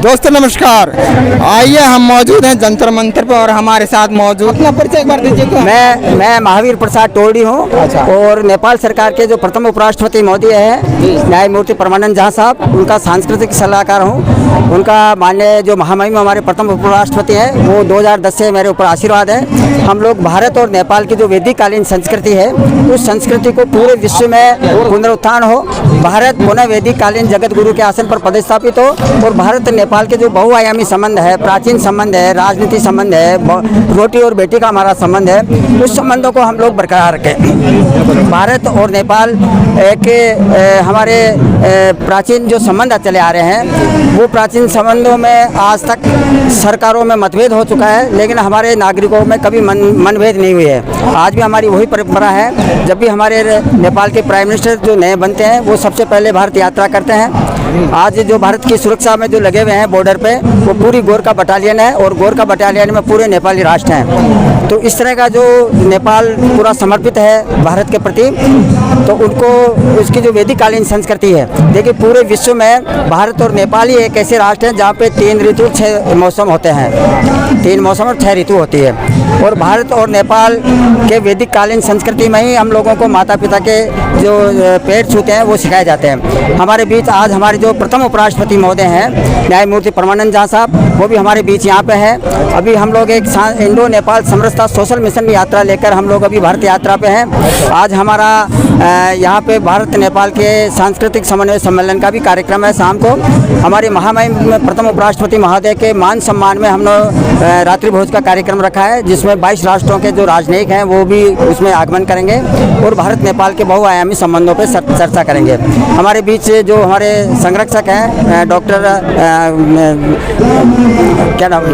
दोस्तों नमस्कार। आइए हम मौजूद हैं जंतर मंतर पर और हमारे साथ मौजूद, अपना परिचय एक बार दीजिए। मैं महावीर प्रसाद टोडी हूँ। अच्छा। और नेपाल सरकार के जो प्रथम उपराष्ट्रपति महोदय है न्यायमूर्ति परमानंद झा साहब, उनका सांस्कृतिक सलाहकार हूँ। उनका माननीय जो महामहिम हमारे प्रथम उपराष्ट्रपति है वो 2010 से मेरे ऊपर आशीर्वाद है। हम लोग भारत और नेपाल की जो वैदिक कालीन संस्कृति है उस संस्कृति को पूरे विश्व में पुनरुत्थान हो, भारत पुनः वैदिक कालीन जगत गुरु के आसन पर पदस्थापित हो और भारत नेपाल के जो बहुआयामी संबंध है, प्राचीन संबंध है, राजनीति संबंध है, रोटी और बेटी का हमारा संबंध है, उस संबंधों को हम लोग बरकरार रखें। भारत और नेपाल के हमारे प्राचीन जो संबंध चले आ रहे हैं वो प्राचीन संबंधों में आज तक सरकारों में मतभेद हो चुका है, लेकिन हमारे नागरिकों में कभी मनभेद नहीं हुई है। आज भी हमारी वही परंपरा है, जब भी हमारे नेपाल के प्राइम मिनिस्टर जो नए बनते हैं वो सबसे पहले भारत यात्रा करते हैं। आज जो भारत की सुरक्षा में जो लगे हुए हैं बॉर्डर पे वो पूरी गोरखा बटालियन है और गोरखा बटालियन में पूरे नेपाली राष्ट्र हैं। तो इस तरह का जो नेपाल पूरा समर्पित है भारत के प्रति, तो उनको उसकी जो वैदिक कालीन संस्कृति है, देखिए पूरे विश्व में भारत और नेपाल ही एक ऐसे राष्ट्र हैं जहाँ पे 3 ऋतु 6 मौसम होते हैं, 3 मौसम और 6 ऋतु होती है। और भारत और नेपाल के वैदिक कालीन संस्कृति में ही हम लोगों को माता पिता के जो पैर छूते हैं वो सिखाए जाते हैं। हमारे बीच आज हमारे जो प्रथम उपराष्ट्रपति महोदय हैं न्यायमूर्ति परमानंद झा साहब, वो भी हमारे बीच यहाँ पे है। अभी हम लोग एक इंडो नेपाल समरसता सोशल मिशन यात्रा लेकर हम लोग अभी भारत यात्रा पे हैं। आज हमारा यहाँ पे भारत नेपाल के सांस्कृतिक समन्वय सम्मेलन का भी कार्यक्रम है। शाम को हमारे महामहिम प्रथम उपराष्ट्रपति महोदय के मान सम्मान में हमने रात्रि भोज का कार्यक्रम रखा है, जिसमें 22 राष्ट्रों के जो राजनयिक हैं वो भी उसमें आगमन करेंगे और भारत नेपाल के बहुआयामी संबंधों पर चर्चा करेंगे। हमारे बीच जो हमारे संरक्षक हैं डॉक्टर क्या नाम है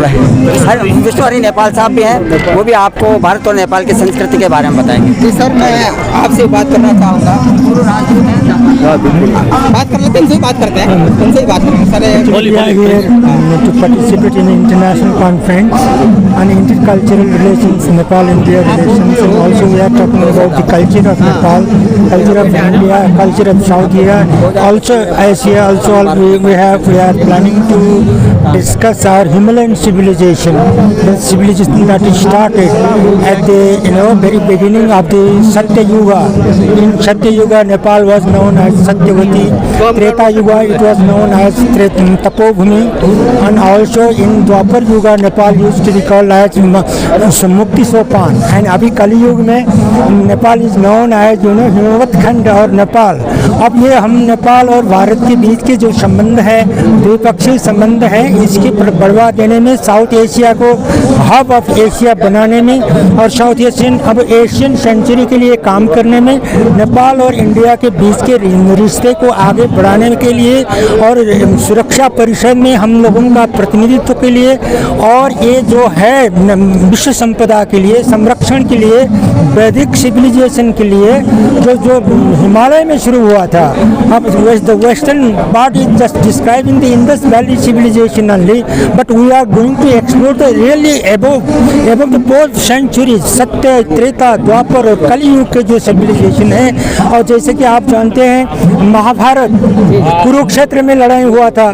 विश्वहरि नेपाल साहब भी हैं, वो भी आपको भारत और नेपाल की संस्कृति के बारे में बताएंगे। जी सर, मैं आपसे बात करना चाहूँगा। बात कर लेते हैं, बात करते हैं, उनसे ही बात करेंगे sir. To participate in international conference on intercultural relations, Nepal-India relations, and also we are talking about the culture of Nepal, culture of India, culture of South Asia, also Asia. Also we are planning to discuss our Himalayan civilization, the civilization that is started at the very beginning of the Satya Yuga. In Satya Yuga, Nepal was known as Satyavati. Treta Yuga, it was known as Tapobhumi, and also in Dwapar Yuga, Nepal used to be called as Mukti Sopan. And अभी कली युग में Nepal is known as हिमवत खंड और नेपाल। अब ये हम नेपाल और भारत के बीच के जो संबंध है, द्विपक्षीय संबंध है, इसकी बढ़ावा देने में, साउथ एशिया को हब ऑफ एशिया बनाने में और साउथ एशियन अब एशियन सेंचुरी के लिए काम करने में, नेपाल और इंडिया के बीच के रिश्ते को आगे बढ़ाने के लिए और सुरक्षा परिषद में हम लोगों का प्रतिनिधित्व के लिए और ये जो है विश्व संपदा के लिए, संरक्षण के लिए, वैदिक सिविलाइजेशन के लिए जो हिमालय में शुरू हुआ था। अब the western part is just describing the Indus Valley civilization only, but we are going to explore the really above the 4 centuries, सत्य, त्रेता, द्वापर और कली युग के जो सिविलाइजेशन है। और जैसे कि आप जानते हैं महाभारत कुरुक्षेत्र में लड़ाई हुआ था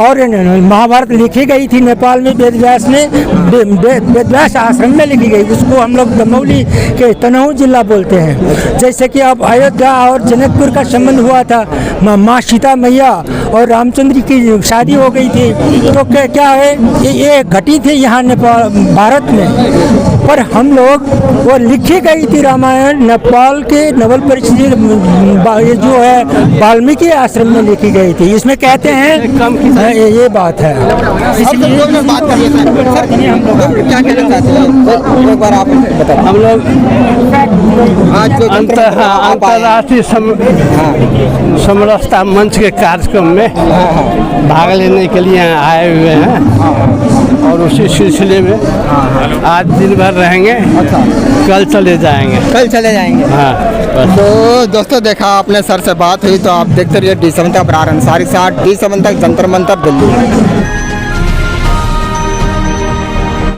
और महाभारत लिखी गई थी नेपाल में वेदव्यास ने, वेदव्यास आश्रम में लिखी गई, उसको हम लोग दमौली के तनहू जिला बोलते हैं। जैसे कि अब अयोध्या और जनकपुर का संबंध हुआ था, माँ सीता मैया और रामचंद्र की शादी हो गई थी, तो क्या है ये घटी थी यहाँ नेपाल भारत में। पर हम लोग वो लिखी गई थी रामायण नेपाल के नवल परिषद जो है वाल्मीकि आश्रम में लिखी गई थी। इसमें कहते हैं ये बात है। इसलिए बात कर लेते हैं सर, क्या कहना चाहते हैं एक बार आप बताएं। हम लोग आज जो अंतर्राष्ट्रीय समरसता मंच के कार्यक्रम में भाग लेने के लिए आए हुए हैं और उसी सिलसिले में आज दिन भर रहेंगे। कल चले जाएंगे। हाँ, तो दोस्तों देखा आपने, सर से बात हुई तो आप देखते रहिए डी7 तक, अबरार अंसारी साथ डी7 तक, जंतर मंतर दिल्ली।